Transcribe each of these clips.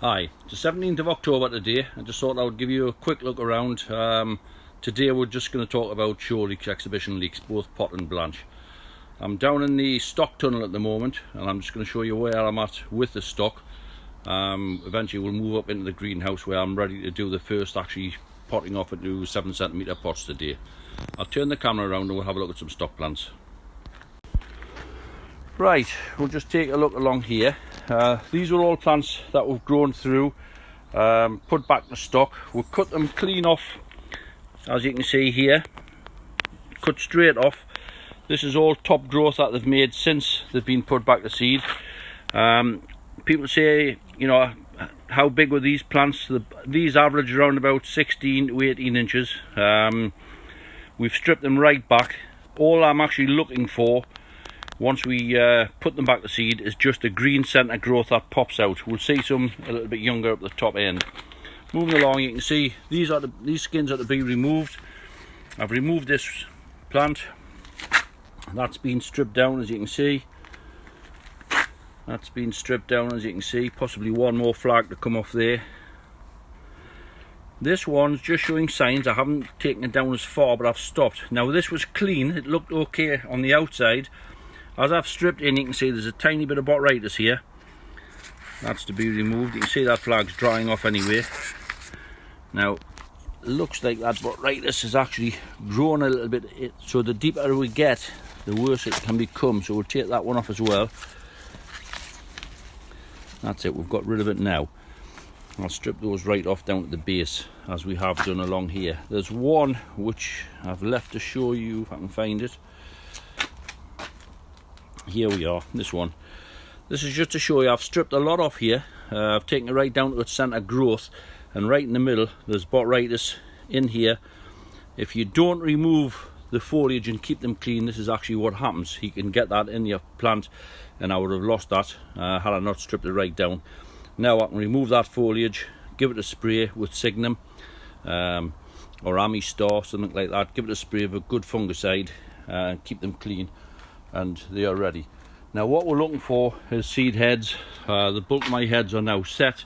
Hi, it's the 17th of October today. I just thought I would give you a quick look around. Today we're just going to talk about show leeks, exhibition leeks, both pot and blanch. I'm down in the stock tunnel at the moment and I'm just going to show you where I'm at with the stock. Eventually we'll move up into the greenhouse where I'm ready to do the first actually potting off into 7cm pots today. I'll turn the camera around and we'll have a look at some stock plants. Right, we'll just take a look along here. These were all plants that we've grown through, put back to stock. We'll cut them clean off, as you can see here, cut straight off. This is all top growth that they've made since they've been put back to seed. People say, you know, how big were these plants? These average around about 16 to 18 inches. We've stripped them right back. All I'm actually looking for once we put them back to seed is just a green centre growth that pops out. We'll see some a little bit younger up the top end. Moving along, you can see these skins are to be removed. I've removed this plant. That's been stripped down, as you can see. That's been stripped down, as you can see. Possibly one more flag to come off there. This one's just showing signs. I haven't taken it down as far, but I've stopped. Now this was clean. It looked okay on the outside. As I've stripped in, you can see there's a tiny bit of botrytis here. That's to be removed. You can see that flag's drying off anyway. Now, it looks like that botrytis has actually grown a little bit. So the deeper we get, the worse it can become. So we'll take that one off as well. That's it, we've got rid of it now. I'll strip those right off down to the base, as we have done along here. There's one which I've left to show you, if I can find it. Here we are, this one. This is just to show you I've stripped a lot off here. I've taken it right down to its centre growth, and right in the middle there's botrytis in here. If you don't remove the foliage and keep them clean, this is actually what happens. You can get that in your plant, and I would have lost that had I not stripped it right down. Now I can remove that foliage, give it a spray with Signum or Amistar, something like that. Give it a spray of a good fungicide and keep them clean, and they are ready. Now what we're looking for is seed heads. The bulk of my heads are now set.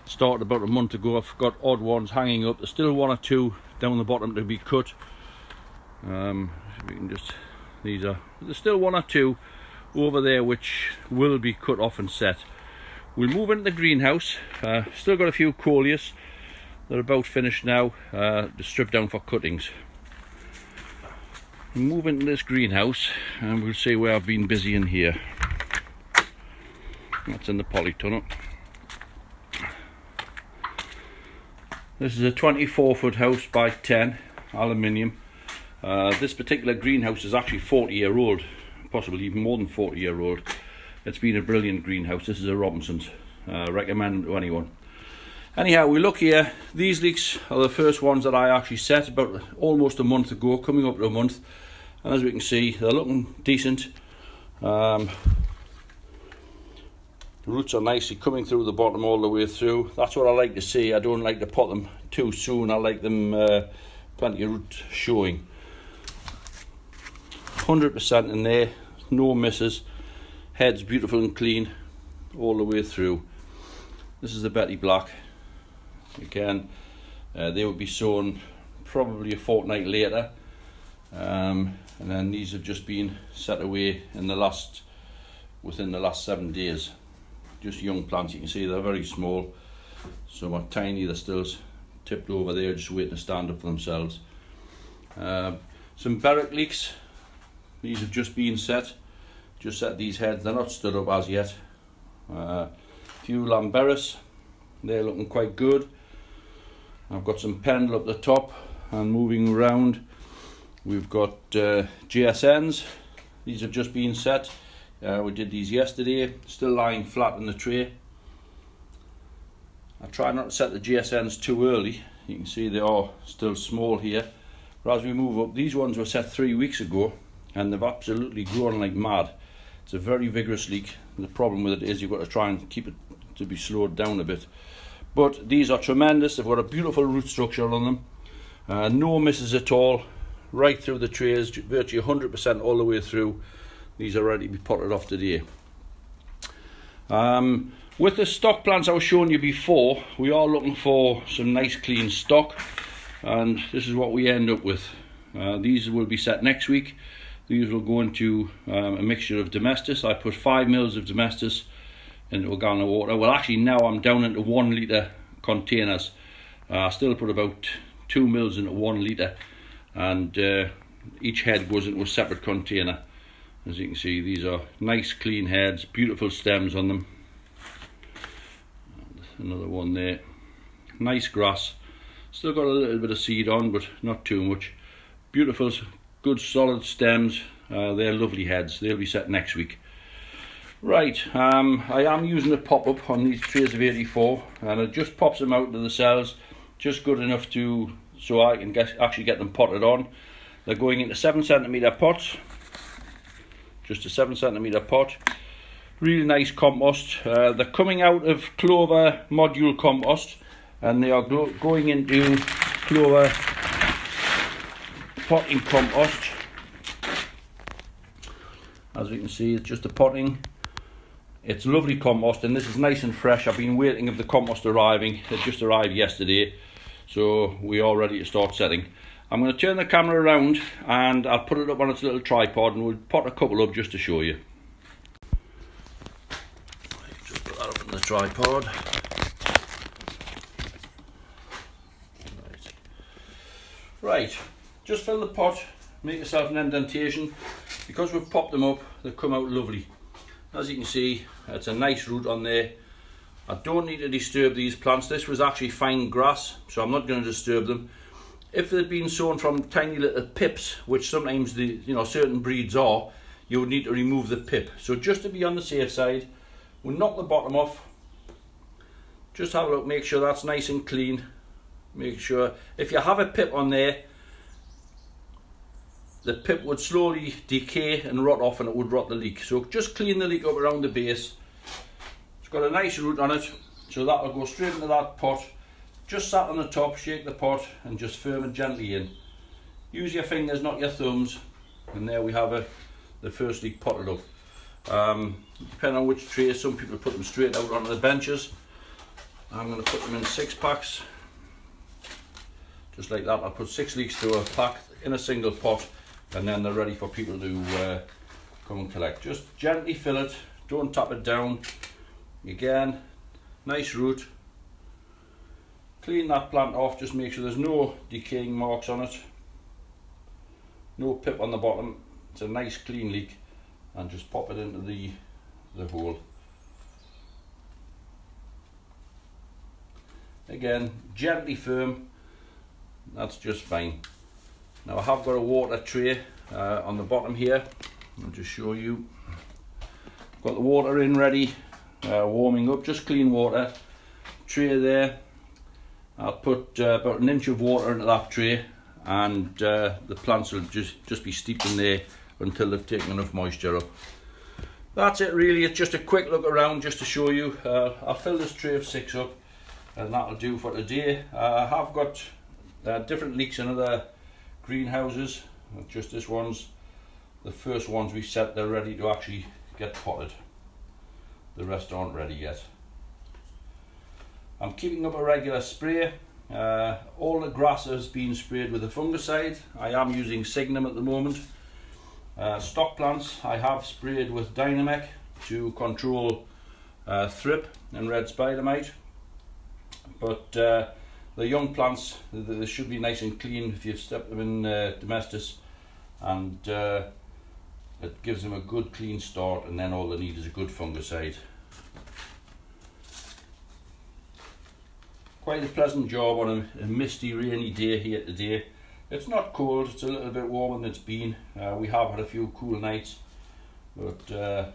Started about a month ago. I've got odd ones hanging up. There's still one or two down the bottom to be cut. If we can just, there's still one or two over there which will be cut off and set. We'll move into the greenhouse. Still got a few coleus. They're about finished now, to strip down for cuttings. We'll move into this greenhouse and we'll see where I've been busy in here. That's in the polytunnel. This is a 24-foot house by 10, aluminium. This particular greenhouse is actually 40-year-old, possibly even more than 40-year-old. It's been a brilliant greenhouse. This is a Robinson's. Recommend them to anyone. Anyhow, we look here. These leeks are the first ones that I actually set about almost a month ago, coming up to a month. And as we can see, they're looking decent. The roots are nicely coming through the bottom all the way through. That's what I like to see. I don't like to pot them too soon. I like them plenty of root showing. 100% in there, no misses. Head's beautiful and clean all the way through. This is the Betty Black. Again, they will be sown probably a fortnight later, and then these have just been set away in within the last 7 days. Just young plants. You can see they're very small, some are tiny. They're still tipped over there, just waiting to stand up for themselves. Some Berwick leeks. These have just been set. Just set these heads. They're not stood up as yet. Few Lamberis. They're looking quite good. I've got some pendle up the top and moving around. We've got GSNs. These have just been set. We did these yesterday. Still lying flat in the tray. I try not to set the GSNs too early. You can see they are still small here. But as we move up, these ones were set 3 weeks ago and they've absolutely grown like mad. It's a very vigorous leek. The problem with it is you've got to try and keep it to be slowed down a bit. But these are tremendous. They've got a beautiful root structure on them. No misses at all. Right through the trays, virtually 100% all the way through. These are ready to be potted off today. With the stock plants I was showing you before, we are looking for some nice clean stock, and this is what we end up with. These will be set next week. These will go into a mixture of domestos. I put 5 mils of domestos into a gallon of water. Well, actually now I'm down into 1 litre containers. I still put about 2 mils into 1 litre, and each head goes into a separate container. As you can see, these are nice clean heads, beautiful stems on them. Another one there, nice grass, still got a little bit of seed on but not too much. Beautiful, good solid stems. They're lovely heads. They'll be set next week. Right, I am using a pop-up on these trays of 84, and it just pops them out of the cells just good enough to so I can actually get them potted on. They're going into 7cm pots, just a 7cm pot. Really nice compost. They're coming out of clover module compost, and they are going into clover potting compost. As you can see, it's just a potting. It's lovely compost, and this is nice and fresh. I've been waiting for the compost arriving. It just arrived yesterday, so we are ready to start setting. I'm going to turn the camera around and I'll put it up on its little tripod, and we'll pot a couple up just to show you. The tripod. Right, just fill the pot, make yourself an indentation. Because we've popped them up, they come out lovely. As you can see, it's a nice root on there. I don't need to disturb these plants. This was actually fine grass, so I'm not going to disturb them. If they'd been sown from tiny little pips, which sometimes certain breeds are, you would need to remove the pip. So just to be on the safe side, we'll knock the bottom off. Just have a look, make sure that's nice and clean. Make sure, if you have a pip on there, the pip would slowly decay and rot off, and it would rot the leek. So just clean the leek up around the base. It's got a nice root on it, so that will go straight into that pot. Just sat on the top, shake the pot and just firm it gently in. Use your fingers, not your thumbs, and there we have the first leek potted up. Depending on which tray, some people put them straight out onto the benches. I'm going to put them in 6-packs, just like that. I'll put 6 leeks to a pack in a single pot, and then they're ready for people to come and collect. Just gently fill it, don't tap it down. Again, nice root. Clean that plant off, just make sure there's no decaying marks on it, no pip on the bottom. It's a nice clean leek, and just pop it into the hole. Again, gently firm, that's just fine. Now I have got a water tray on the bottom here. I'll just show you. Got the water in ready, warming up, just clean water. Tray there. I'll put about 1 inch of water into that tray, and the plants will just be steeped in there until they've taken enough moisture up. That's it really. It's just a quick look around just to show you. I'll fill this tray of 6 up, and that'll do for today. I have got different leeks in other greenhouses. Just this one's the first ones we set. They're ready to actually get potted. The rest aren't ready yet. I'm keeping up a regular spray. All the grass has been sprayed with a fungicide. I am using Signum at the moment. Stock plants I have sprayed with Dynamec to control thrip and red spider mite. But the young plants, they should be nice and clean if you've stepped them in domestos, and it gives them a good clean start, and then all they need is a good fungicide. Quite a pleasant job on a misty, rainy day here today. It's not cold, it's a little bit warmer than it's been. We have had a few cool nights, but better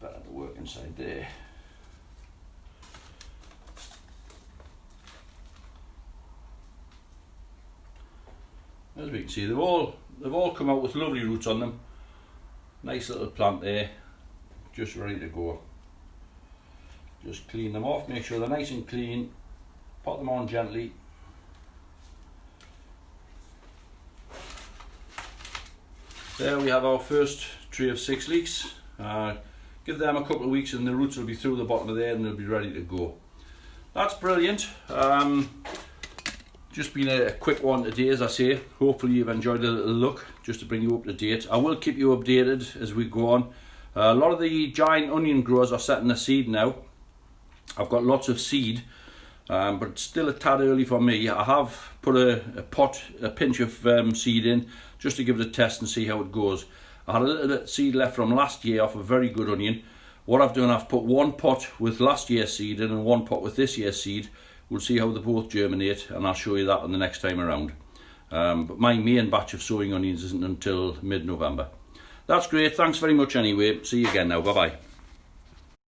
to work inside there. As we can see, they've all come out with lovely roots on them. Nice little plant there, just ready to go. Just clean them off, make sure they're nice and clean, pot them on gently. There we have our first tray of 6 leeks. Give them a couple of weeks and the roots will be through the bottom of there and they'll be ready to go. That's brilliant. Just been a quick one today, as I say. Hopefully you've enjoyed a little look, just to bring you up to date. I will keep you updated as we go on. A lot of the giant onion growers are setting the seed now. I've got lots of seed, but it's still a tad early for me. I have put a pinch of seed in, just to give it a test and see how it goes. I had a little bit of seed left from last year off a very good onion. What I've done, I've put one pot with last year's seed in and one pot with this year's seed. We'll see how they both germinate, and I'll show you that on the next time around. But my main batch of sowing onions isn't until mid-November. That's great, thanks very much anyway. See you again now, bye bye.